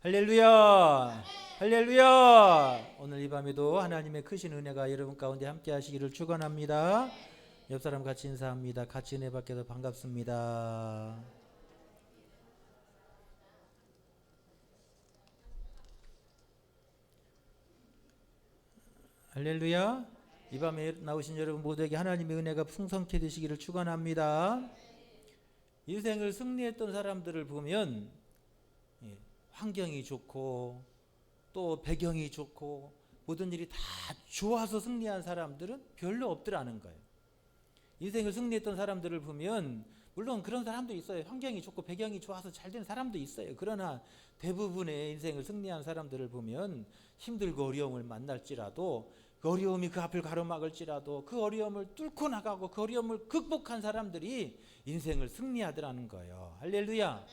할렐루야. 할렐루야. 오늘 이 밤에도 하나님의 크신 은혜가 여러분 가운데 함께 하시기를 축원합니다. 옆 사람 같이 인사합니다. 같이 은혜 받게 더 반갑습니다. 할렐루야. 이 밤에 나오신 여러분 모두에게 하나님의 은혜가 풍성케 되시기를 축원합니다. 인생을 승리했던 사람들을 보면 환경이 좋고 또 배경이 좋고 모든 일이 다 좋아서 승리한 사람들은 별로 없더라는 거예요. 인생을 승리했던 사람들을 보면 물론 그런 사람도 있어요. 환경이 좋고 배경이 좋아서 잘 된 사람도 있어요. 그러나 대부분의 인생을 승리한 사람들을 보면 힘들고 어려움을 만날지라도 그 어려움이 그 앞을 가로막을지라도 그 어려움을 뚫고 나가고 그 어려움을 극복한 사람들이 인생을 승리하더라는 거예요. 할렐루야.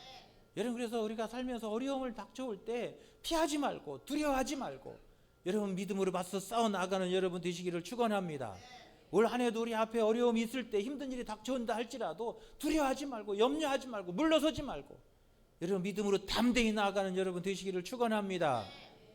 여러분, 그래서 우리가 살면서 어려움을 닥쳐올 때 피하지 말고 두려워하지 말고 여러분 믿음으로 맞서 싸워 나가는 여러분 되시기를 축원합니다. 올 한 해도 우리 앞에 어려움이 있을 때 힘든 일이 닥쳐온다 할지라도 두려워하지 말고 염려하지 말고 물러서지 말고 여러분 믿음으로 담대히 나아가는 여러분 되시기를 축원합니다.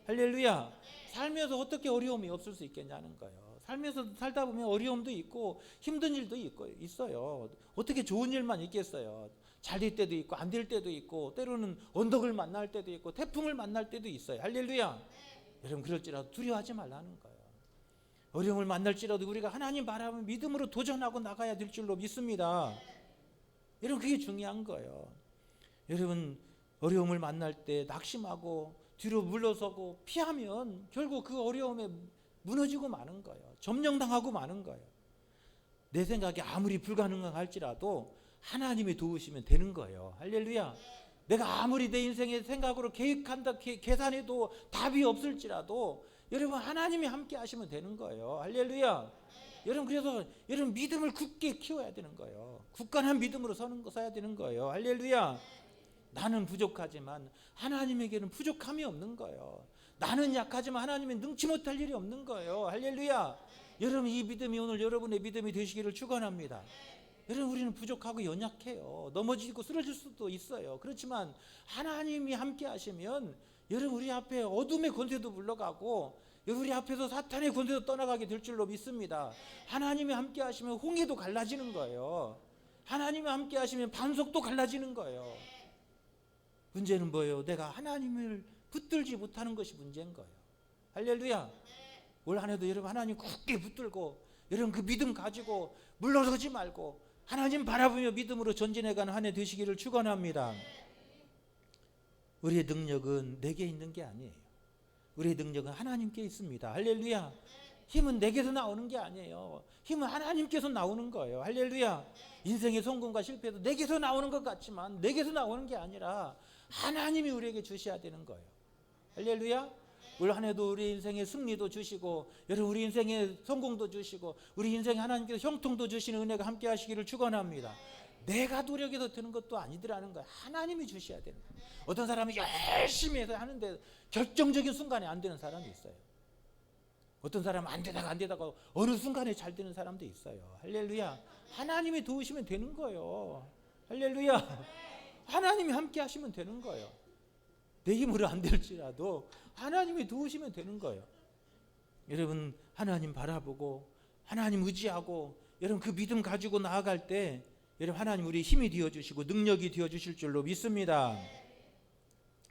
할렐루야. 살면서 어떻게 어려움이 없을 수 있겠냐는 거예요. 살면서 살다 보면 어려움도 있고 힘든 일도 있어요. 어떻게 좋은 일만 있겠어요. 잘 될 때도 있고 안 될 때도 있고 때로는 언덕을 만날 때도 있고 태풍을 만날 때도 있어요. 할렐루야. 여러분 그럴지라도 두려워하지 말라는 거예요. 어려움을 만날지라도 우리가 하나님 바라보며 믿음으로 도전하고 나가야 될 줄로 믿습니다. 여러분 그게 중요한 거예요. 여러분 어려움을 만날 때 낙심하고 뒤로 물러서고 피하면 결국 그 어려움에 무너지고 마는 거예요. 점령당하고 마는 거예요. 내 생각이 아무리 불가능할지라도 하나님이 도우시면 되는 거예요. 할렐루야. 내가 아무리 내 인생의 생각으로 계획한다 계산해도 답이 없을지라도 여러분 하나님이 함께 하시면 되는 거예요. 할렐루야. 여러분 그래서 여러분 믿음을 굳게 키워야 되는 거예요. 굳건한 믿음으로 서야 되는 거예요. 할렐루야. 나는 부족하지만 하나님에게는 부족함이 없는 거예요. 나는 약하지만 하나님은 능치 못할 일이 없는 거예요. 할렐루야. 여러분 이 믿음이 오늘 여러분의 믿음이 되시기를 축원합니다. 여러분 우리는 부족하고 연약해요. 넘어지고 쓰러질 수도 있어요. 그렇지만 하나님이 함께 하시면 여러분 우리 앞에 어둠의 권세도 물러가고 우리 앞에서 사탄의 권세도 떠나가게 될 줄로 믿습니다. 하나님이 함께 하시면 홍해도 갈라지는 거예요. 하나님이 함께 하시면 반석도 갈라지는 거예요. 문제는 뭐예요? 내가 하나님을 붙들지 못하는 것이 문제인 거예요. 할렐루야. 올 한 해도 여러분 하나님 굳게 붙들고 여러분 그 믿음 가지고 물러서지 말고 하나님 바라보며 믿음으로 전진해가는 한 해 되시기를 축원합니다. 우리의 능력은 내게 있는 게 아니에요. 우리의 능력은 하나님께 있습니다. 할렐루야. 힘은 내게서 나오는 게 아니에요. 힘은 하나님께서 나오는 거예요. 할렐루야. 인생의 성공과 실패도 내게서 나오는 것 같지만 내게서 나오는 게 아니라 하나님이 우리에게 주셔야 되는 거예요. 할렐루야. 올 한 해도 우리 인생의 승리도 주시고 여러분 우리 인생의 성공도 주시고 우리 인생에 하나님께서 형통도 주시는 은혜가 함께 하시기를 축원합니다. 내가 노력해서 되는 것도 아니더라는 거예요. 하나님이 주셔야 되는 거예요. 어떤 사람이 열심히 해서 하는데 결정적인 순간에 안 되는 사람이 있어요. 어떤 사람은 안 되다가 어느 순간에 잘 되는 사람도 있어요. 할렐루야. 하나님이 도우시면 되는 거예요. 할렐루야. 하나님이 함께 하시면 되는 거예요. 내 힘으로 안 될지라도 하나님이 도우시면 되는 거예요. 여러분 하나님 바라보고 하나님 의지하고 여러분 그 믿음 가지고 나아갈 때 여러분 하나님 우리 힘이 되어주시고 능력이 되어주실 줄로 믿습니다.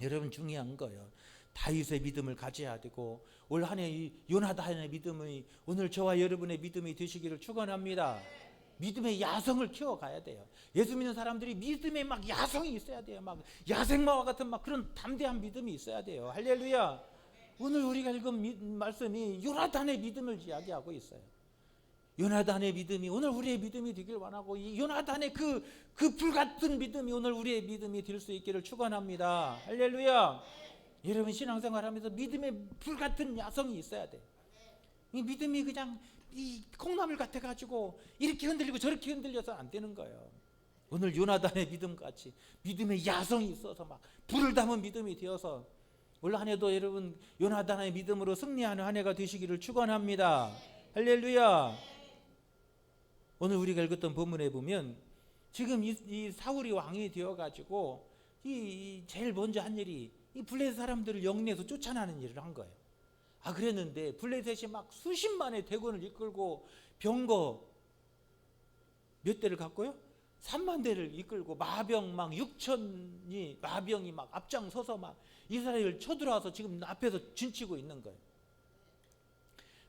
여러분 중요한 거예요. 다윗의 믿음을 가져야 되고 올 한 해 요나단의 믿음이 오늘 저와 여러분의 믿음이 되시기를 축원합니다. 믿음의 야성을 키워가야 돼요. 예수 믿는 사람들이 믿음에 막 야성이 있어야 돼요. 막 야생마와 같은 막 그런 담대한 믿음이 있어야 돼요. 할렐루야. 오늘 우리가 읽은 말씀이 요나단의 믿음을 이야기하고 있어요. 요나단의 믿음이 오늘 우리의 믿음이 되길 원하고 이 요나단의 그 불같은 믿음이 오늘 우리의 믿음이 될 수 있기를 축원합니다. 할렐루야. 여러분 신앙생활하면서 믿음의 불같은 야성이 있어야 돼. 이 믿음이 그냥 이 콩나물 같아가지고 이렇게 흔들리고 저렇게 흔들려서 안 되는 거예요. 오늘 요나단의 믿음같이 믿음의 야성이 있어서 막 불을 담은 믿음이 되어서 올 한 해도 여러분 요나단의 믿음으로 승리하는 한 해가 되시기를 축원합니다. 할렐루야. 오늘 우리가 읽었던 본문에 보면 지금 이 사울이 왕이 되어가지고 이 제일 먼저 한 일이 이 블레셋 사람들을 영내에서 쫓아내는 일을 한 거예요. 그랬는데 블레셋이 막 수십만의 대군을 이끌고 병거 몇 대를 갖고요? 3만 대를 이끌고 마병 막 6천이 마병이 막 앞장서서 막 이스라엘을 쳐들어와서 지금 앞에서 진치고 있는 거예요.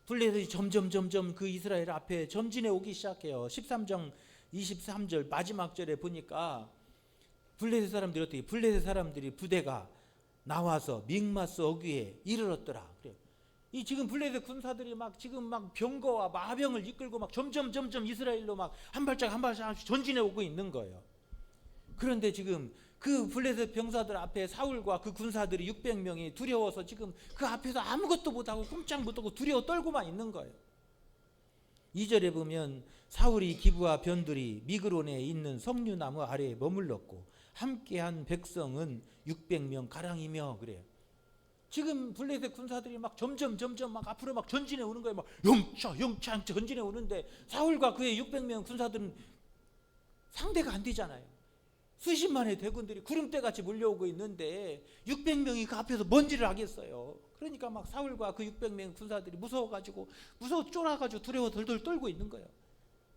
블레셋이 점점 그 이스라엘 앞에 점진해 오기 시작해요. 13장 23절 마지막 절에 보니까 블레셋 사람들이 부대가 나와서 믹마스 어귀에 이르렀더라. 그래요. 이 지금 블레셋 군사들이 막 지금 막 병거와 마병을 이끌고 막 점점 이스라엘로 막 한 발짝 전진해 오고 있는 거예요. 그런데 지금 그 블레셋 병사들 앞에 사울과 그 군사들이 600명이 두려워서 지금 그 앞에서 아무것도 못하고 꼼짝 못하고 두려워 떨고만 있는 거예요. 2절에 보면 사울이 기브와 변들이 미그론에 있는 석류나무 아래에 머물렀고 함께한 백성은 600명 가량이며 그래요. 지금 블레셋 군사들이 막 점점 막 앞으로 막 전진해 오는 거예요. 막 영차 전진해 오는데 사울과 그의 600명 군사들은 상대가 안 되잖아요. 수십만의 대군들이 구름대같이 몰려오고 있는데 600명이 그 앞에서 뭔지를 하겠어요. 그러니까 막 사울과 그 600명 군사들이 무서워 쫄아가지고 두려워 덜덜 떨고 있는 거예요.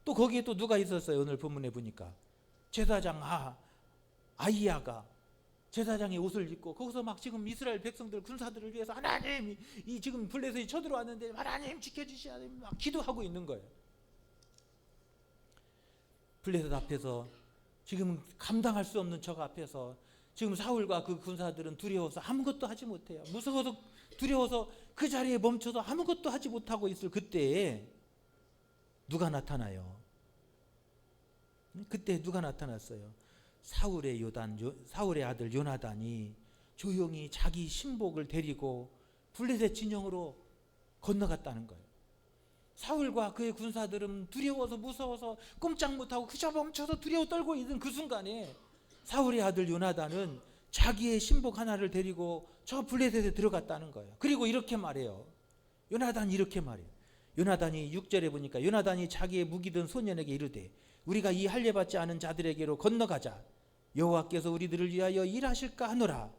또 거기에 또 누가 있었어요? 오늘 본문에 보니까 제사장 아이야가 제사장의 옷을 입고 거기서 막 지금 이스라엘 백성들 군사들을 위해서 하나님 이 지금 블레셋이 쳐들어왔는데 하나님 지켜주셔야 됩니다. 막 기도하고 있는 거예요. 블레셋 앞에서 지금 감당할 수 없는 적 앞에서 지금 사울과 그 군사들은 두려워서 아무것도 하지 못해요. 무서워서 두려워서 그 자리에 멈춰서 아무것도 하지 못하고 있을 그때에 누가 나타나요? 그때 누가 나타났어요? 사울의 아들 요나단이 조용히 자기 신복을 데리고 블레셋 진영으로 건너갔다는 거예요. 사울과 그의 군사들은 두려워서 무서워서 꼼짝 못하고 그저 멈춰서 두려워 떨고 있는 그 순간에 사울의 아들 요나단은 자기의 신복 하나를 데리고 저 블레셋에 들어갔다는 거예요. 그리고 이렇게 말해요. 요나단이 이렇게 말해요. 요나단이 6절에 보니까 요나단이 자기의 무기든 소년에게 이르되 우리가 이 할례받지 않은 자들에게로 건너가자. 여호와께서 우리들을 위하여 일하실까 하노라.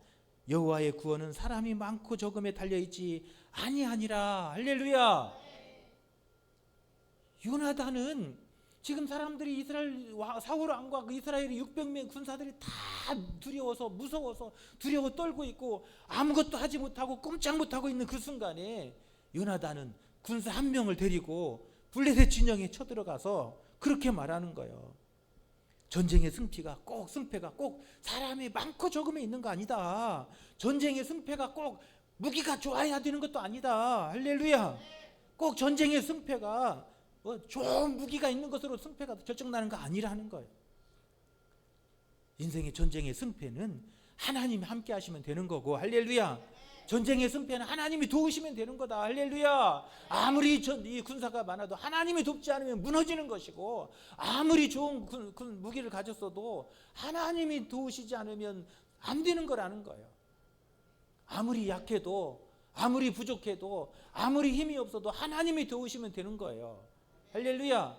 여호와의 구원은 사람이 많고 적음에 달려있지 아니하니라. 할렐루야. 요나단은 지금 사람들이 사울 왕과 그 이스라엘의 600명 군사들이 다 두려워서 무서워서 두려워 떨고 있고 아무것도 하지 못하고 꼼짝 못하고 있는 그 순간에 요나단은 군사 한 명을 데리고 블레셋 진영에 쳐들어가서 그렇게 말하는 거예요. 전쟁의 승패가 꼭 사람이 많고 적음에 있는 거 아니다. 전쟁의 승패가 꼭 무기가 좋아야 되는 것도 아니다. 할렐루야. 꼭 전쟁의 승패가 좋은 무기가 있는 것으로 승패가 결정나는 거 아니라는 거예요. 인생의 전쟁의 승패는 하나님이 함께 하시면 되는 거고 할렐루야. 전쟁의 승패는 하나님이 도우시면 되는 거다. 할렐루야. 아무리 이 군사가 많아도 하나님이 돕지 않으면 무너지는 것이고 아무리 좋은 무기를 가졌어도 하나님이 도우시지 않으면 안 되는 거라는 거예요. 아무리 약해도 아무리 부족해도 아무리 힘이 없어도 하나님이 도우시면 되는 거예요. 할렐루야.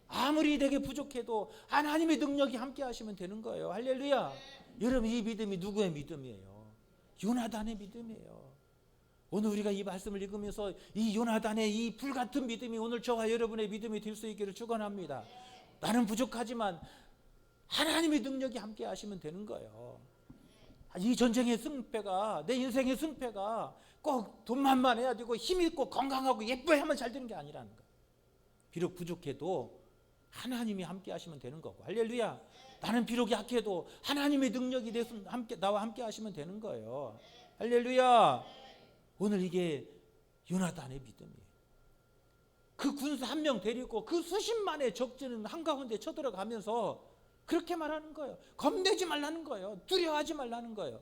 아무리 내게 부족해도 하나님의 능력이 함께 하시면 되는 거예요. 할렐루야. 여러분 이 믿음이 누구의 믿음이에요? 요나단의 믿음이에요. 오늘 우리가 이 말씀을 읽으면서 이 요나단의 이 불같은 믿음이 오늘 저와 여러분의 믿음이 될 수 있기를 축원합니다. 나는 부족하지만 하나님의 능력이 함께 하시면 되는 거예요. 이 전쟁의 승패가 내 인생의 승패가 꼭 돈만 해야 되고 힘 있고 건강하고 예뻐야만 잘 되는 게 아니라는 거예요. 비록 부족해도 하나님이 함께 하시면 되는 거고 할렐루야. 나는 비록 약해도 하나님의 능력이 나와 함께 하시면 되는 거예요. 할렐루야. 오늘 이게 요나단의 믿음이에요. 그 군사 한 명 데리고 그 수십만의 적진은 한가운데 쳐들어가면서 그렇게 말하는 거예요. 겁내지 말라는 거예요. 두려워하지 말라는 거예요.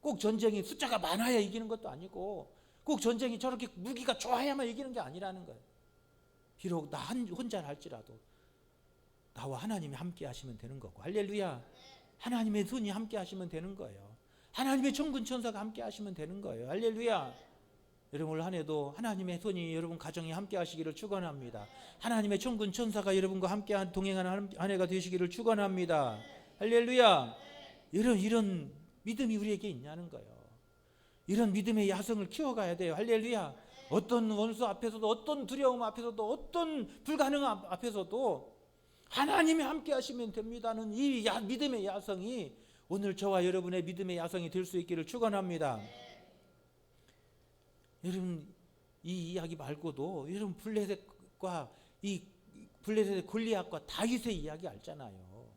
꼭 전쟁이 숫자가 많아야 이기는 것도 아니고 꼭 전쟁이 저렇게 무기가 좋아야만 이기는 게 아니라는 거예요. 비록 나 혼자 할지라도 나와 하나님이 함께 하시면 되는 거고 할렐루야. 하나님의 손이 함께 하시면 되는 거예요. 하나님의 천군 천사가 함께 하시면 되는 거예요. 할렐루야. 여러분 올 한 해도 하나님의 손이 여러분 가정에 함께 하시기를 축원합니다. 하나님의 천군 천사가 여러분과 함께 동행하는 한 해가 되시기를 축원합니다. 할렐루야. 이런 믿음이 우리에게 있냐는 거예요. 이런 믿음의 야성을 키워가야 돼요. 할렐루야. 어떤 원수 앞에서도, 어떤 두려움 앞에서도, 어떤 불가능함 앞에서도 하나님이 함께 하시면 됩니다는 이 믿음의 야성이 오늘 저와 여러분의 믿음의 야성이 될 수 있기를 축원합니다. 여러분, 이 이야기 말고도 여러분 블레셋과 이 블레셋의 골리앗과 다윗의 이야기 알잖아요.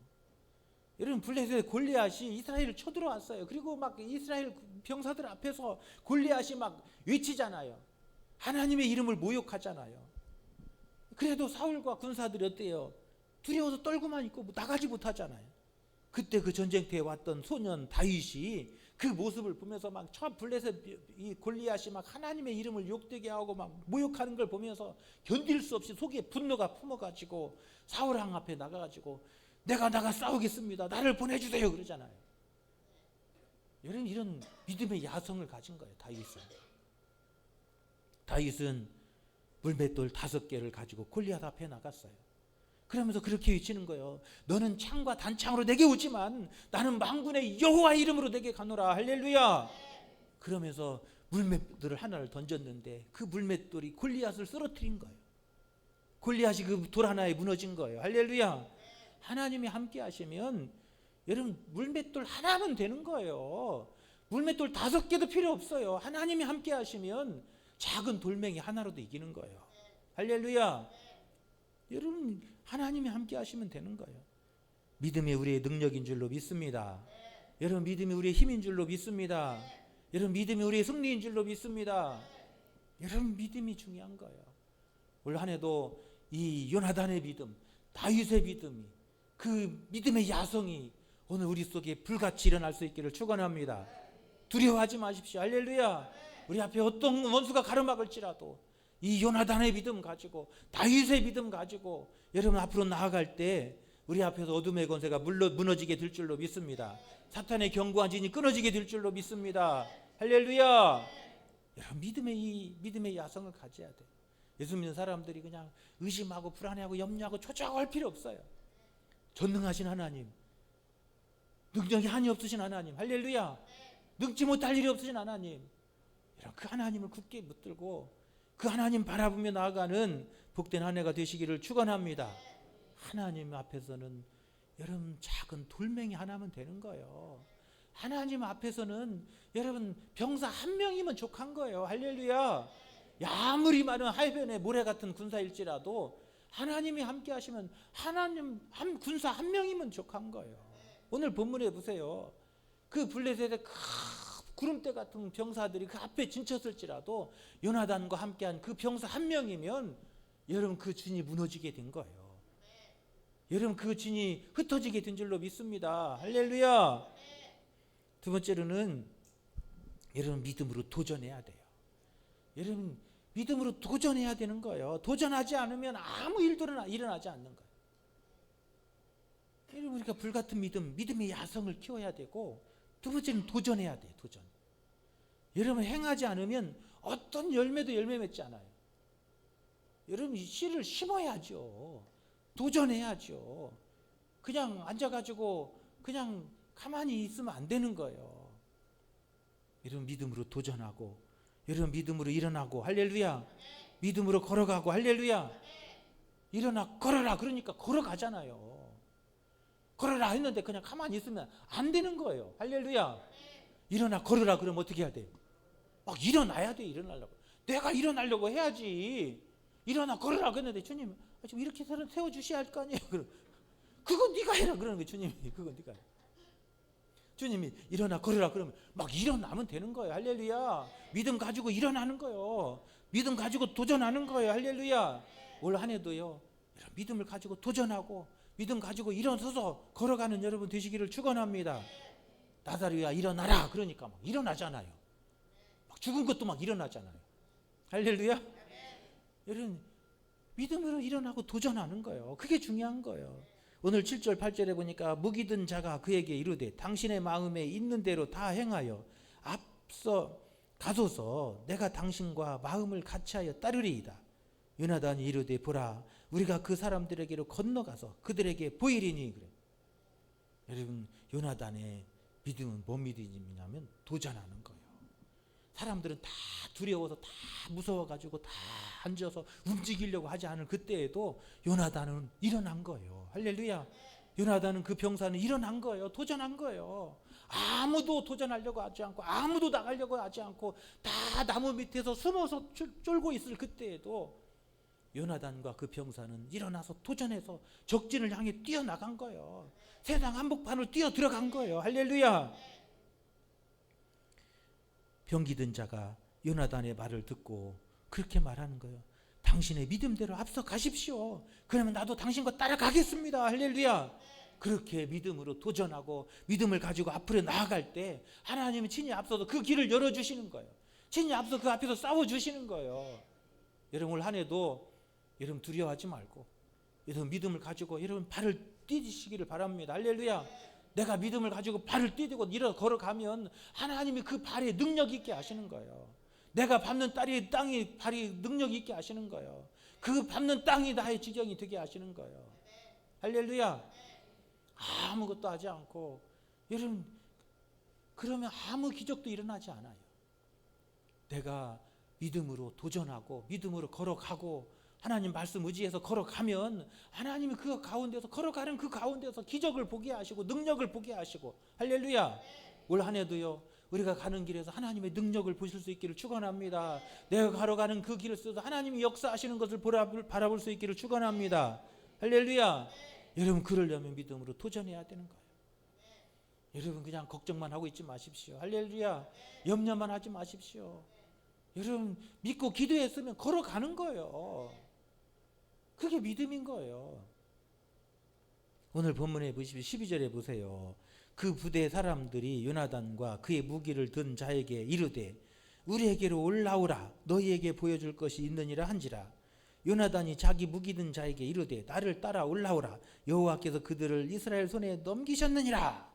여러분, 블레셋의 골리앗이 이스라엘을 쳐들어왔어요. 그리고 막 이스라엘 병사들 앞에서 골리앗이 막 외치잖아요. 하나님의 이름을 모욕하잖아요. 그래도 사울과 군사들이 어때요? 두려워서 떨고만 있고 나가지 못하잖아요. 그때 그 전쟁터에 왔던 소년 다윗이 그 모습을 보면서 막 저 블레셋 이 골리앗이 막 하나님의 이름을 욕되게 하고 막 모욕하는 걸 보면서 견딜 수 없이 속에 분노가 품어가지고 사울왕 앞에 나가가지고 내가 나가 싸우겠습니다. 나를 보내주세요. 그러잖아요. 여러분, 이런 믿음의 야성을 가진 거예요. 다윗은 물맷돌 5개를 가지고 골리앗 앞에 나갔어요. 그러면서 그렇게 외치는 거예요. 너는 창과 단창으로 내게 오지만 나는 만군의 여호와 이름으로 내게 가노라. 할렐루야. 그러면서 물맷돌을 하나를 던졌는데 그 물맷돌이 골리앗을 쓰러뜨린 거예요. 골리앗이 그 돌 하나에 무너진 거예요. 할렐루야. 하나님이 함께 하시면 여러분 물맷돌 하나면 되는 거예요. 물맷돌 5개도 필요 없어요. 하나님이 함께 하시면 작은 돌멩이 하나로도 이기는 거예요. 할렐루야. 여러분, 하나님이 함께 하시면 되는 거예요. 믿음이 우리의 능력인 줄로 믿습니다. 여러분, 믿음이 우리의 힘인 줄로 믿습니다. 여러분, 믿음이 우리의 승리인 줄로 믿습니다. 여러분, 믿음이 중요한 거예요. 올 한 해도 이 요나단의 믿음, 다윗의 믿음이, 그 믿음의 야성이 오늘 우리 속에 불같이 일어날 수 있기를 축원합니다. 두려워하지 마십시오. 할렐루야. 우리 앞에 어떤 원수가 가로막을지라도 이 요나단의 믿음 가지고, 다윗의 믿음 가지고 여러분 앞으로 나아갈 때 우리 앞에서 어둠의 권세가 무너지게 될 줄로 믿습니다. 사탄의 견고한 진이 끊어지게 될 줄로 믿습니다. 할렐루야. 여러분, 믿음의 야성을 가져야 돼요. 예수 믿는 사람들이 그냥 의심하고 불안해하고 염려하고 초조할 필요 없어요. 전능하신 하나님, 능력이 한이 없으신 하나님, 할렐루야. 능지 못할 일이 없으신 하나님, 이런 그 하나님을 굳게 붙들고 그 하나님 바라보며 나아가는 복된 한 해가 되시기를 축원합니다. 하나님 앞에서는 여러분 작은 돌멩이 하나면 되는 거예요. 하나님 앞에서는 여러분 병사 1명이면 족한 거예요. 할렐루야. 아무리 많은 하변의 모래 같은 군사일지라도 하나님이 함께 하시면 하나님 군사 1명이면 족한 거예요. 오늘 본문에 보세요. 그 블레셋의 구름대 같은 병사들이 그 앞에 진쳤을지라도 요나단과 함께한 그 병사 1명이면 여러분 그 진이 무너지게 된 거예요. 여러분 그 진이 흩어지게 된 줄로 믿습니다. 할렐루야. 두 번째로는 여러분 믿음으로 도전해야 돼요. 여러분 믿음으로 도전해야 되는 거예요. 도전하지 않으면 아무 일도 일어나지 않는 거예요. 여러분 우리가 불같은 믿음의 야성을 키워야 되고, 두 번째는 도전해야 돼요. 도전. 여러분 행하지 않으면 어떤 열매도 열매 맺지 않아요. 여러분 이 씨를 심어야죠. 도전해야죠. 그냥 앉아가지고 그냥 가만히 있으면 안 되는 거예요. 여러분 믿음으로 도전하고, 여러분 믿음으로 일어나고, 할렐루야. 믿음으로 걸어가고, 할렐루야. 일어나 걸어라 그러니까 걸어가잖아요. 걸어라 했는데 그냥 가만히 있으면 안 되는 거예요. 할렐루야. 일어나 걸어라 그러면 어떻게 해야 돼요? 막 일어나야 돼. 일어나려고. 내가 일어나려고 해야지. 일어나 걸어라 그랬는데 주님 좀 이렇게 세워주셔야 할 거 아니에요. 그건 네가 해라 그러는 거예요. 주님이. 그건 네가 해. 주님이 일어나 걸어라 그러면 막 일어나면 되는 거예요. 할렐루야. 믿음 가지고 일어나는 거예요. 믿음 가지고 도전하는 거예요. 할렐루야. 올 한 해도요 믿음을 가지고 도전하고 믿음 가지고 일어서서 걸어가는 여러분 되시기를 축원합니다. 나사로야 일어나라 그러니까 막 일어나잖아요. 막 죽은 것도 막 일어나잖아요. 할렐루야. 여러분 믿음으로 일어나고 도전하는 거예요. 그게 중요한 거예요. 오늘 7절 8절에 보니까 무기 든 자가 그에게 이르되 당신의 마음에 있는 대로 다 행하여 앞서 가소서. 내가 당신과 마음을 같이하여 따르리이다. 요나단이 이르되 보라 우리가 그 사람들에게로 건너가서 그들에게 보이리니. 그래. 여러분 요나단의 믿음은 뭔 믿음이냐면 도전하는 거예요. 사람들은 다 두려워서 다 무서워가지고 다 앉아서 움직이려고 하지 않을 그때에도 요나단은 일어난 거예요. 할렐루야. 요나단은 그 병사는 일어난 거예요. 도전한 거예요. 아무도 도전하려고 하지 않고 아무도 나가려고 하지 않고 다 나무 밑에서 숨어서 쫄고 있을 그때에도 요나단과 그 병사는 일어나서 도전해서 적진을 향해 뛰어나간 거예요. 세상 한복판을 뛰어 들어간 거예요. 할렐루야. 병기 든 자가 요나단의 말을 듣고 그렇게 말하는 거예요. 당신의 믿음대로 앞서 가십시오. 그러면 나도 당신과 따라가겠습니다. 할렐루야. 그렇게 믿음으로 도전하고 믿음을 가지고 앞으로 나아갈 때 하나님은 친히 앞서서 그 길을 열어주시는 거예요. 친히 앞서 그 앞에서 싸워주시는 거예요. 여러분 올 한 해도 여러분 두려워하지 말고 여러분 믿음을 가지고 여러분 발을 뛰시기를 바랍니다. 할렐루야. 내가 믿음을 가지고 발을 뛰고 걸어가면 하나님이 그 발에 능력 있게 하시는 거예요. 내가 밟는 땅이 발이 능력 있게 하시는 거예요. 그 밟는 땅이 나의 지경이 되게 하시는 거예요. 할렐루야. 아무것도 하지 않고 여러분 그러면 아무 기적도 일어나지 않아요. 내가 믿음으로 도전하고 믿음으로 걸어가고 하나님 말씀 의지해서 걸어가면 하나님이 그 가운데서 걸어가는 그 가운데서 기적을 보게 하시고 능력을 보게 하시고 할렐루야. 올 한 해도요 우리가 가는 길에서 하나님의 능력을 보실 수 있기를 축원합니다. 내가 걸어가는 그 길을 써서 하나님이 역사하시는 것을 바라볼 수 있기를 축원합니다. 할렐루야. 여러분 그러려면 믿음으로 도전해야 되는 거예요. 여러분 그냥 걱정만 하고 있지 마십시오. 할렐루야. 염려만 하지 마십시오. 여러분 믿고 기도했으면 걸어가는 거예요. 그게 믿음인 거예요. 오늘 본문에 보시면 12절에 보세요. 그 부대 사람들이 요나단과 그의 무기를 든 자에게 이르되 우리에게로 올라오라. 너희에게 보여줄 것이 있느니라 한지라. 요나단이 자기 무기 든 자에게 이르되 나를 따라 올라오라. 여호와께서 그들을 이스라엘 손에 넘기셨느니라.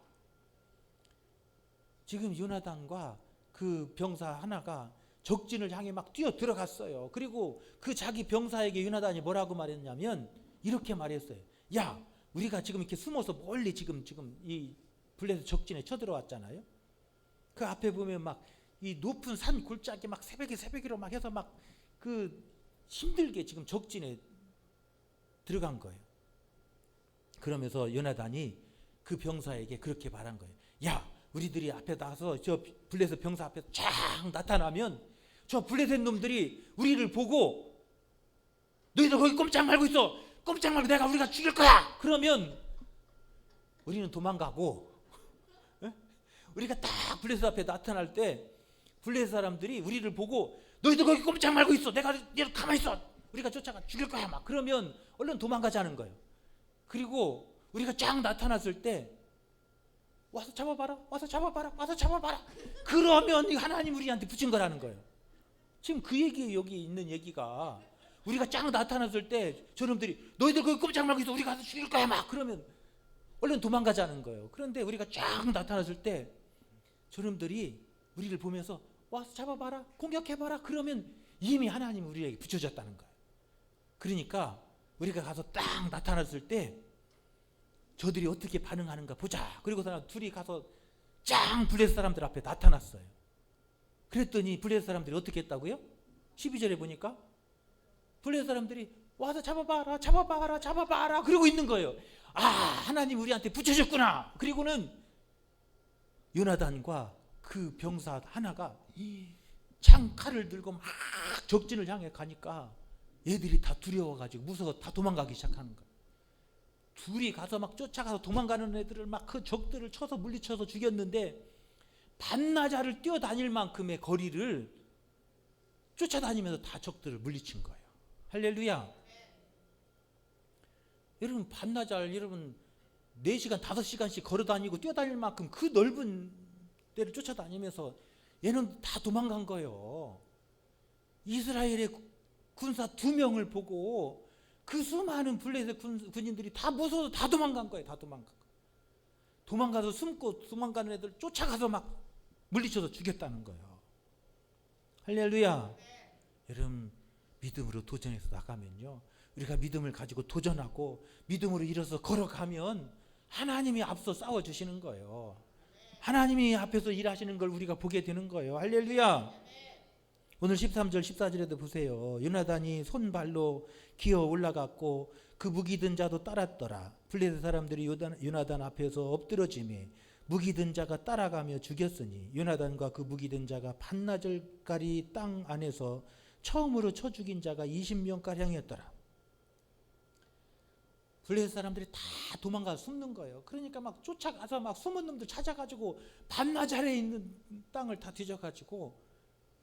지금 요나단과 그 병사 하나가 적진을 향해 막 뛰어 들어갔어요. 그리고 그 자기 병사에게 요나단이 뭐라고 말했냐면 이렇게 말했어요. 야, 우리가 지금 이렇게 숨어서 멀리 지금 이 블레셋 적진에 쳐들어왔잖아요. 그 앞에 보면 막 이 높은 산 골짜기 막 새벽으로 막 해서 막 그 힘들게 지금 적진에 들어간 거예요. 그러면서 요나단이 그 병사에게 그렇게 말한 거예요. 야, 우리들이 앞에 나가서 저 블레셋 병사 앞에 쫙 나타나면 저 블레셋 놈들이 우리를 보고 너희들 거기 꼼짝 말고 있어. 꼼짝 말고 우리가 죽일 거야. 그러면 우리는 도망가고 우리가 딱 블레셋 앞에 나타날 때 블레셋 사람들이 우리를 보고 너희들 거기 꼼짝 말고 있어. 내가 가만히 있어. 우리가 쫓아가 죽일 거야. 막 그러면 얼른 도망가자는 거예요. 그리고 우리가 쫙 나타났을 때 와서 잡아봐라. 그러면 하나님 우리한테 붙인 거라는 거예요. 지금 그 얘기 여기 있는 얘기가 우리가 쫙 나타났을 때 저놈들이 너희들 거기 꼼짝 말고 있어. 우리가 가서 죽일 거야. 막 그러면 얼른 도망가자는 거예요. 그런데 우리가 쫙 나타났을 때 저놈들이 우리를 보면서 와서 잡아봐라. 공격해봐라. 그러면 이미 하나님이 우리에게 붙여졌다는 거예요. 그러니까 우리가 가서 딱 나타났을 때 저들이 어떻게 반응하는가 보자. 그리고 둘이 가서 짱 블레셋 사람들 앞에 나타났어요. 그랬더니 블레셋 사람들이 어떻게 했다고요? 12절에 보니까 블레셋 사람들이 와서 잡아봐라 그러고 있는 거예요. 아, 하나님 우리한테 붙여줬구나. 그리고는 요나단과 그 병사 하나가 이 창칼을 들고 막 적진을 향해 가니까 얘들이 다 두려워가지고 무서워 다 도망가기 시작하는 거예요. 둘이 가서 막 쫓아가서 도망가는 애들을 막 그 적들을 쳐서 물리쳐서 죽였는데 반나절을 뛰어다닐 만큼의 거리를 쫓아다니면서 다 적들을 물리친 거예요. 할렐루야. 여러분 반나절 여러분 4시간 5시간씩 걸어다니고 뛰어다닐 만큼 그 넓은 데를 쫓아다니면서 얘는 다 도망간 거예요. 이스라엘의 군사 2명을 보고 그 수많은 블레셋 군인들이 다 무서워서 다 도망간 거예요. 도망가서 숨고 도망가는 애들 쫓아가서 막 물리쳐서 죽였다는 거예요. 할렐루야. 여러분 믿음으로 도전해서 나가면요, 우리가 믿음을 가지고 도전하고 믿음으로 일어서 걸어가면 하나님이 앞서 싸워주시는 거예요. 하나님이 앞에서 일하시는 걸 우리가 보게 되는 거예요. 할렐루야. 오늘 13절 14절에도 보세요. 요나단이 손발로 기어 올라갔고 그 무기 든 자도 따랐더라. 블레셋 사람들이 요나단 앞에서 엎드러지매 무기 든 자가 따라가며 죽였으니 요나단과 그 무기 든 자가 반나절까지 땅 안에서 처음으로 쳐 죽인 자가 20명가량이었더라. 블레셋 사람들이 다 도망가서 숨는 거예요. 그러니까 막 쫓아가서 막 숨은 놈들 찾아가지고 반나절에 있는 땅을 다 뒤져가지고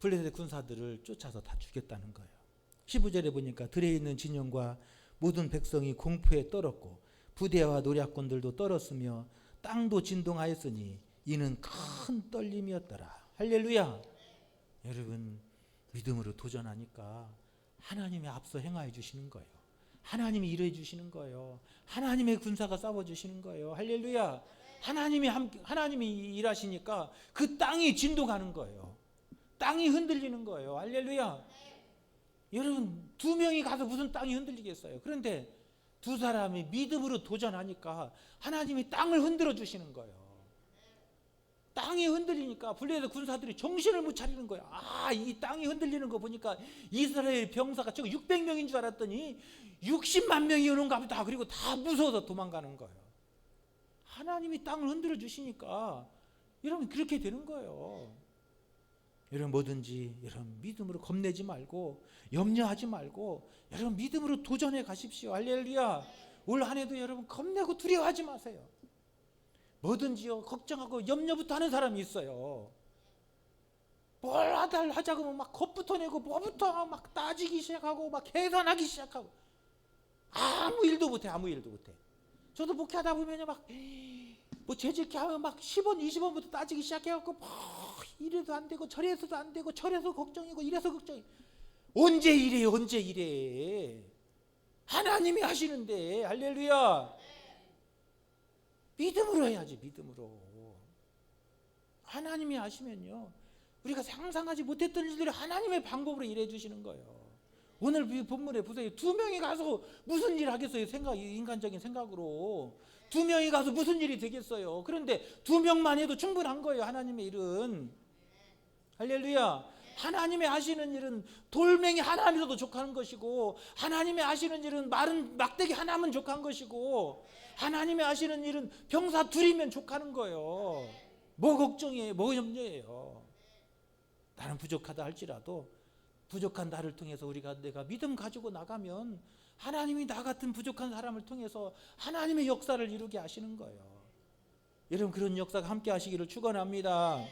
블레셋 군사들을 쫓아서 다 죽였다는 거예요. 15절에 보니까 들에 있는 진영과 모든 백성이 공포에 떨었고 부대와 노략군들도 떨었으며 땅도 진동하였으니 이는 큰 떨림이었더라. 할렐루야. 여러분, 믿음으로 도전하니까 하나님이 앞서 행하여 주시는 거예요. 하나님이 일해 주시는 거예요. 하나님의 군사가 싸워 주시는 거예요. 할렐루야. 하나님이 일하시니까 그 땅이 진동하는 거예요. 땅이 흔들리는 거예요. 할렐루야. 여러분, 두 명이 가서 무슨 땅이 흔들리겠어요. 그런데 두 사람이 믿음으로 도전하니까 하나님이 땅을 흔들어 주시는 거예요. 땅이 흔들리니까 블레셋 군사들이 정신을 못 차리는 거예요. 이 땅이 흔들리는 거 보니까 이스라엘 병사가 저거 600명인 줄 알았더니 60만 명이 오는가 보다. 그리고 다 무서워서 도망가는 거예요. 하나님이 땅을 흔들어 주시니까 여러분 그렇게 되는 거예요. 여러분 뭐든지 여러분 믿음으로 겁내지 말고 염려하지 말고 여러분 믿음으로 도전해 가십시오. 할렐루야. 올 한 해도 여러분 겁내고 두려워하지 마세요. 뭐든지요 걱정하고 염려부터 하는 사람이 있어요. 뭘 하자고 하면 막 겁부터 내고 뭐부터 막 따지기 시작하고 막 계산하기 시작하고 아무 일도 못해. 저도 목회하다 보면요 막 뭐 재직해 하면 막 10원 20원부터 따지기 시작해갖고 이래도 안 되고 저래서도 안 되고 저래서 걱정이고 이래서 걱정이. 언제 이래. 하나님이 하시는데. 할렐루야. 믿음으로 해야지. 믿음으로. 하나님이 하시면요 우리가 상상하지 못했던 일들이 하나님의 방법으로 일해 주시는 거예요. 오늘 본문에 보세요. 두 명이 가서 무슨 일 하겠어요? 인간적인 생각으로 두 명이 가서 무슨 일이 되겠어요? 그런데 두 명만 해도 충분한 거예요. 하나님의 일은. 할렐루야. 하나님의 하시는 일은 돌멩이 하나면서도 족한 것이고 하나님의 하시는 일은 마른 막대기 하나면 족한 것이고 하나님의 하시는 일은 병사 둘이면 족하는 거예요. 뭐 걱정이에요? 뭐 염려해요? 나는 부족하다 할지라도 부족한 나를 통해서 내가 믿음 가지고 나가면 하나님이 나 같은 부족한 사람을 통해서 하나님의 역사를 이루게 하시는 거예요. 여러분 그런 역사가 함께 하시기를 축원합니다.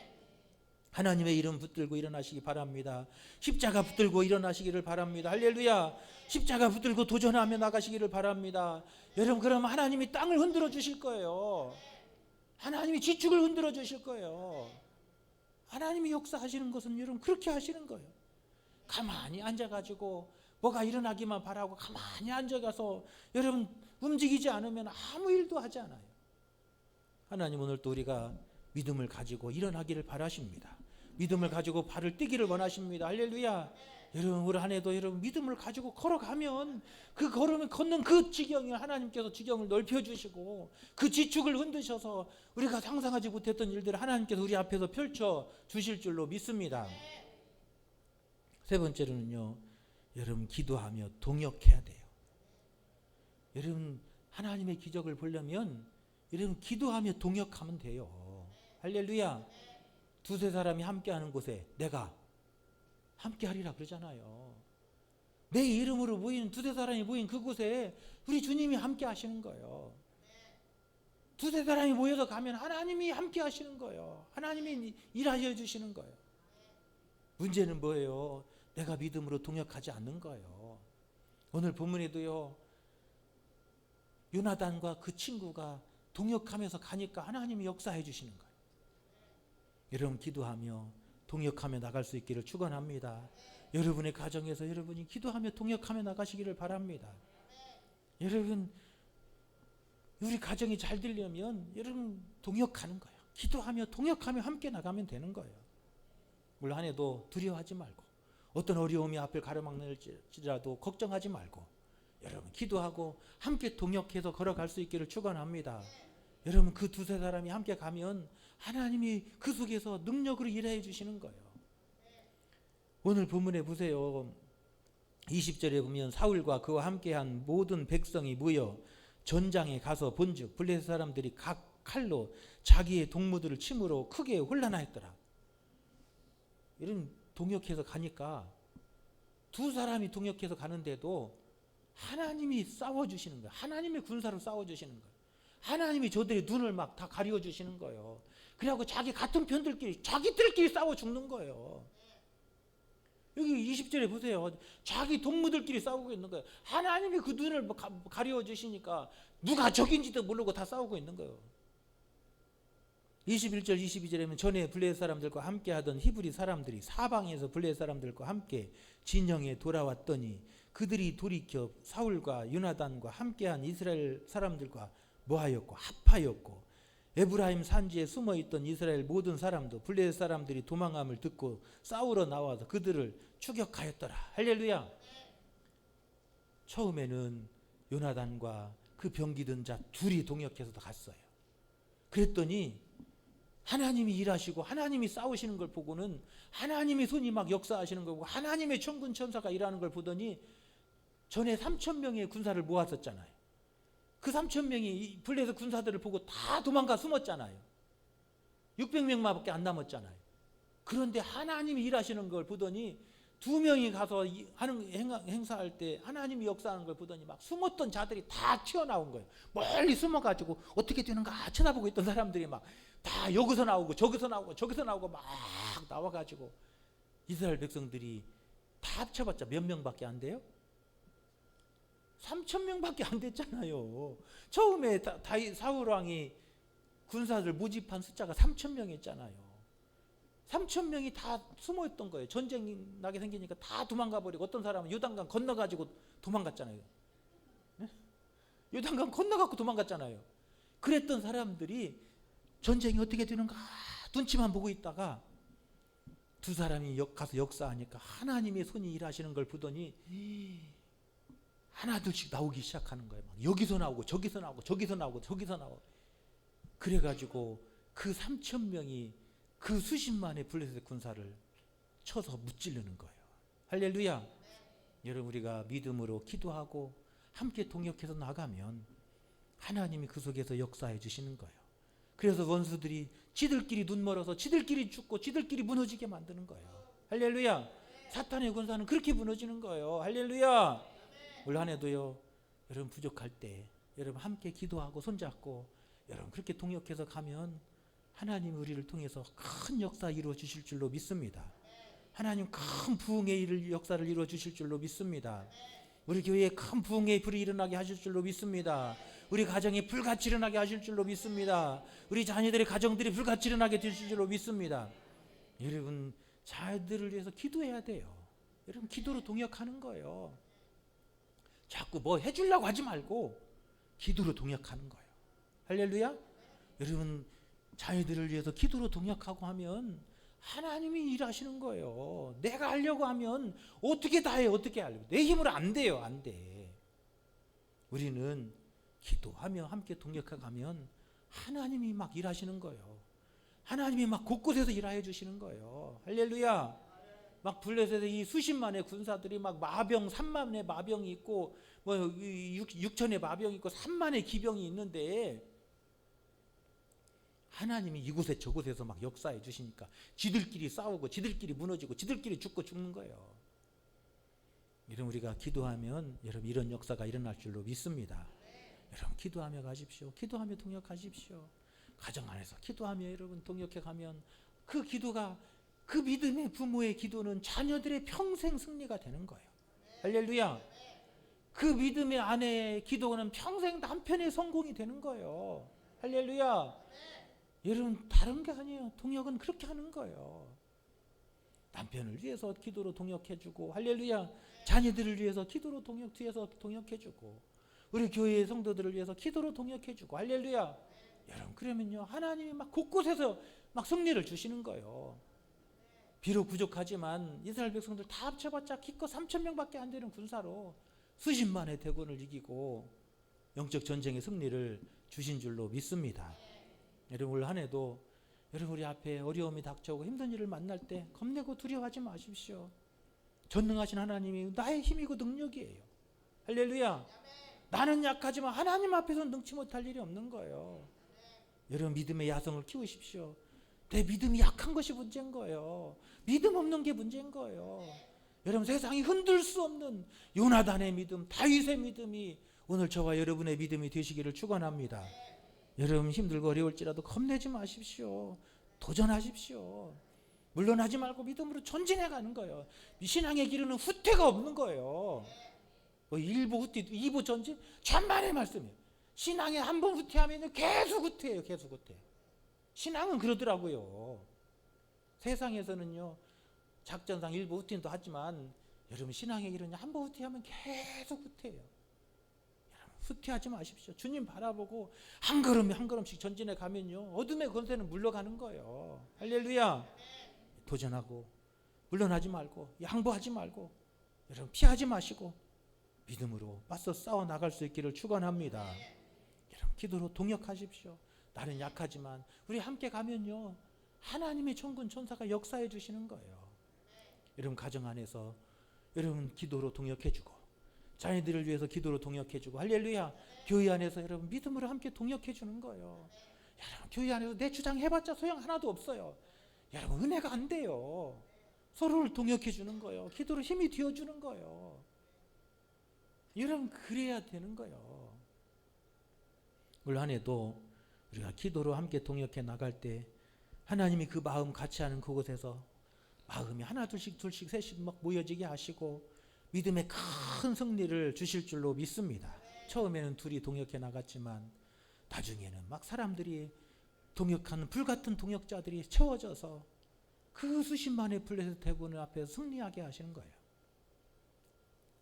하나님의 이름 붙들고 일어나시기 바랍니다. 십자가 붙들고 일어나시기를 바랍니다. 할렐루야. 십자가 붙들고 도전하며 나가시기를 바랍니다. 여러분 그러면 하나님이 땅을 흔들어 주실 거예요. 하나님이 지축을 흔들어 주실 거예요. 하나님이 역사하시는 것은 여러분 그렇게 하시는 거예요. 가만히 앉아가지고 뭐가 일어나기만 바라고 가만히 앉아가서 여러분 움직이지 않으면 아무 일도 하지 않아요. 하나님 오늘 또 우리가 믿음을 가지고 일어나기를 바라십니다. 믿음을 가지고 발을 떼기를 원하십니다. 할렐루야. 여러분 올 한 해도 여러분 믿음을 가지고 걸어가면 그 걸음을 걷는 그 지경을 하나님께서 지경을 넓혀주시고 그 지축을 흔드셔서 우리가 상상하지 못했던 일들을 하나님께서 우리 앞에서 펼쳐 주실 줄로 믿습니다. 세 번째로는요, 여러분 기도하며 동역해야 돼요. 여러분 하나님의 기적을 보려면 여러분 기도하며 동역하면 돼요. 할렐루야. 두세 사람이 함께하는 곳에 내가 함께하리라 그러잖아요. 내 이름으로 모인 두세 사람이 모인 그곳에 우리 주님이 함께 하시는 거예요. 두세 사람이 모여서 가면 하나님이 함께 하시는 거예요. 하나님이 일하여 주시는 거예요. 문제는 뭐예요? 내가 믿음으로 동역하지 않는 거예요. 오늘 본문에도요, 요나단과 그 친구가 동역하면서 가니까 하나님이 역사해 주시는 거예요. 여러분 기도하며 동역하며 나갈 수 있기를 축원합니다. 여러분의 가정에서 여러분이 기도하며 동역하며 나가시기를 바랍니다. 여러분 우리 가정이 잘 되려면 여러분 동역하는 거예요. 기도하며 동역하며 함께 나가면 되는 거예요. 올 한 해도 두려워하지 말고 어떤 어려움이 앞을 가로막을지라도 걱정하지 말고 여러분 기도하고 함께 동역해서 걸어갈 수 있기를 축원합니다. 여러분 그 두세 사람이 함께 가면 하나님이 그 속에서 능력으로 일해 주시는 거예요. 오늘 본문에 보세요. 20절에 보면 사울과 그와 함께한 모든 백성이 모여 전장에 가서 본즉 블레셋 사람들이 각 칼로 자기의 동무들을 침으로 크게 혼란하였더라. 이런 동역해서 가니까 두 사람이 동역해서 가는데도 하나님이 싸워주시는 거예요. 하나님의 군사로 싸워주시는 거예요. 하나님이 저들의 눈을 막 다 가려주시는 거예요. 그래갖고 자기 같은 편들끼리 자기들끼리 싸워 죽는 거예요. 여기 20절에 보세요. 자기 동무들끼리 싸우고 있는 거예요. 하나님이 그 눈을 가려주시니까 누가 적인지도 모르고 다 싸우고 있는 거예요. 21절 22절에 보면 전에 블레셋 사람들과 함께 하던 히브리 사람들이 사방에서 블레셋 사람들과 함께 진영에 돌아왔더니 그들이 돌이켜 사울과 요나단과 함께한 이스라엘 사람들과 모하였고 합하였고 에브라임 산지에 숨어있던 이스라엘 모든 사람도 블레셋 사람들이 도망함을 듣고 싸우러 나와서 그들을 추격하였더라. 할렐루야. 처음에는 요나단과 그 병기든 자 둘이 동역해서 갔어요. 그랬더니 하나님이 일하시고 하나님이 싸우시는 걸 보고는 하나님의 손이 막 역사하시는 걸 보고 하나님의 천군 천사가 일하는 걸 보더니 전에 3,000명의 군사를 모았었잖아요. 그 3,000명이 블레셋 군사들을 보고 다 도망가 숨었잖아요. 600명밖에 안 남았잖아요. 그런데 하나님이 일하시는 걸 보더니 2명이 가서 하는 행사할 때 하나님이 역사하는 걸 보더니 막 숨었던 자들이 다 튀어나온 거예요. 멀리 숨어가지고 어떻게 되는가 쳐다보고 있던 사람들이 막 다 여기서 나오고 저기서 나오고 저기서 나오고 막 나와가지고 이스라엘 백성들이 다 합쳐봤자 몇 명밖에 안 돼요? 3,000명밖에 안 됐잖아요. 처음에 사울 왕이 군사들 모집한 숫자가 3,000명이었잖아요. 3,000명이 다 숨어있던 거예요. 전쟁이 나게 생기니까 다 도망가 버리고 어떤 사람은 요단강 건너가지고 도망갔잖아요. 네? 요단강 건너가고 도망갔잖아요. 그랬던 사람들이 전쟁이 어떻게 되는가 눈치만 보고 있다가 두 사람이 가서 역사하니까 하나님의 손이 일하시는 걸 보더니 하나둘씩 나오기 시작하는 거예요. 막 여기서 나오고 저기서 나오고 저기서 나오고 저기서 나오고 그래가지고 그 3,000명이 그 수십만의 블레셋 군사를 쳐서 무찌르는 거예요. 할렐루야. 여러분 우리가 믿음으로 기도하고 함께 동역해서 나가면 하나님이 그 속에서 역사해 주시는 거예요. 그래서 원수들이 지들끼리 눈 멀어서 지들끼리 죽고 지들끼리 무너지게 만드는 거예요. 할렐루야. 사탄의 군사는 그렇게 무너지는 거예요. 할렐루야. 올 한 해도요. 여러분 부족할 때 여러분 함께 기도하고 손잡고 여러분 그렇게 동역해서 가면 하나님 우리를 통해서 큰 역사 이루어 주실 줄로 믿습니다. 하나님 큰 부흥의 역사를 이루어 주실 줄로 믿습니다. 우리 교회에 큰 부흥의 불이 일어나게 하실 줄로 믿습니다. 우리 가정이 불같이 일어나게 하실 줄로 믿습니다. 우리 자녀들의 가정들이 불같이 일어나게 되실 줄로 믿습니다. 여러분 자녀들을 위해서 기도해야 돼요. 여러분 기도로 동역하는 거예요. 자꾸 뭐 해주려고 하지 말고 기도로 동역하는 거예요. 할렐루야. 여러분 자녀들을 위해서 기도로 동역하고 하면 하나님이 일하시는 거예요. 내가 하려고 하면 어떻게 다 해. 어떻게 하려고. 내 힘으로 안 돼요. 안 돼. 우리는 기도하며 함께 동역해가면 하나님이 막 일하시는 거예요. 하나님이 막 곳곳에서 일하여 주시는 거예요. 할렐루야. 막 블레셋의 이 수십만의 군사들이 막 마병 3만의 마병이 있고 뭐 6천의 마병이 있고 3만의 기병이 있는데 하나님이 이곳에 저곳에서 막 역사해 주시니까 지들끼리 싸우고 지들끼리 무너지고 지들끼리 죽고 죽는 거예요. 여러분 우리가 기도하면 여러분 이런 역사가 일어날 줄로 믿습니다. 여러분 기도하며 가십시오. 기도하며 동역하십시오. 가정 안에서 기도하며 여러분 동역해 가면 그 기도가 그 믿음의 부모의 기도는 자녀들의 평생 승리가 되는 거예요. 할렐루야. 그 믿음의 아내의 기도는 평생 남편의 성공이 되는 거예요. 할렐루야. 여러분 다른 게 아니에요. 동역은 그렇게 하는 거예요. 남편을 위해서 기도로 동역해주고 할렐루야. 자녀들을 위해서 기도로 뒤에서 동역해주고 우리 교회의 성도들을 위해서 기도로 동역해주고 할렐루야. 여러분 그러면요 하나님이 막 곳곳에서 막 승리를 주시는 거예요. 비록 부족하지만 이스라엘 백성들 다 합쳐봤자 기껏 3,000명밖에 안 되는 군사로 수십만의 대군을 이기고 영적 전쟁의 승리를 주신 줄로 믿습니다. 여러분 올 한 해도 여러분 우리 앞에 어려움이 닥쳐오고 힘든 일을 만날 때 겁내고 두려워하지 마십시오. 전능하신 하나님이 나의 힘이고 능력이에요. 할렐루야. 나는 약하지만 하나님 앞에서는 능치 못할 일이 없는 거예요. 여러분 믿음의 야성을 키우십시오. 내 믿음이 약한 것이 문제인 거예요. 믿음 없는 게 문제인 거예요. 여러분 세상이 흔들 수 없는 요나단의 믿음, 다윗의 믿음이 오늘 저와 여러분의 믿음이 되시기를 축원합니다. 여러분 힘들고 어려울지라도 겁내지 마십시오. 도전하십시오. 물러나지 말고 믿음으로 전진해 가는 거예요. 신앙의 길은 후퇴가 없는 거예요. 일부 후퇴, 2부 전진, 천만의 말씀이에요. 신앙에 한 번 후퇴하면 계속 후퇴해요. 계속 후퇴. 신앙은 그러더라고요. 세상에서는요 작전상 일부 후퇴도 하지만 여러분 신앙의 길은 한 번 후퇴하면 계속 후퇴해요. 여러분 후퇴하지 마십시오. 주님 바라보고 한 걸음 한 걸음씩 전진해 가면요 어둠의 권세는 물러가는 거예요. 할렐루야. 도전하고 물러나지 말고 양보하지 말고 여러분 피하지 마시고 믿음으로 맞서 싸워 나갈 수 있기를 축원합니다. 여러분 기도로 동역하십시오. 나는 약하지만 우리 함께 가면요 하나님의 천군 천사가 역사해 주시는 거예요. 여러분 가정 안에서 여러분 기도로 동역해주고 자녀들을 위해서 기도로 동역해주고 할렐루야. 교회 안에서 여러분 믿음으로 함께 동역해주는 거예요. 여러분 교회 안에서 내 주장 해봤자 소용 하나도 없어요. 여러분 은혜가 안 돼요. 서로를 동역해주는 거예요. 기도로 힘이 되어주는 거예요. 여러분 그래야 되는 거예요. 올 한 해도 우리가 기도로 함께 동역해 나갈 때 하나님이 그 마음 같이 하는 그곳에서 마음이 하나 둘씩 셋씩 막 모여지게 하시고 믿음의 큰 승리를 주실 줄로 믿습니다. 처음에는 둘이 동역해 나갔지만 나중에는 막 사람들이 동역하는 불같은 동역자들이 채워져서 그 수십만의 블레셋 대군을 앞에서 승리하게 하시는 거예요.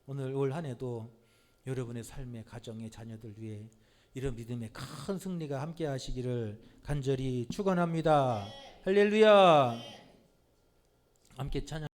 오늘 올 한 해도 여러분의 삶의 가정의 자녀들 위해 이런 믿음의 큰 승리가 함께 하시기를 간절히 축원합니다. 할렐루야. 함께 찬양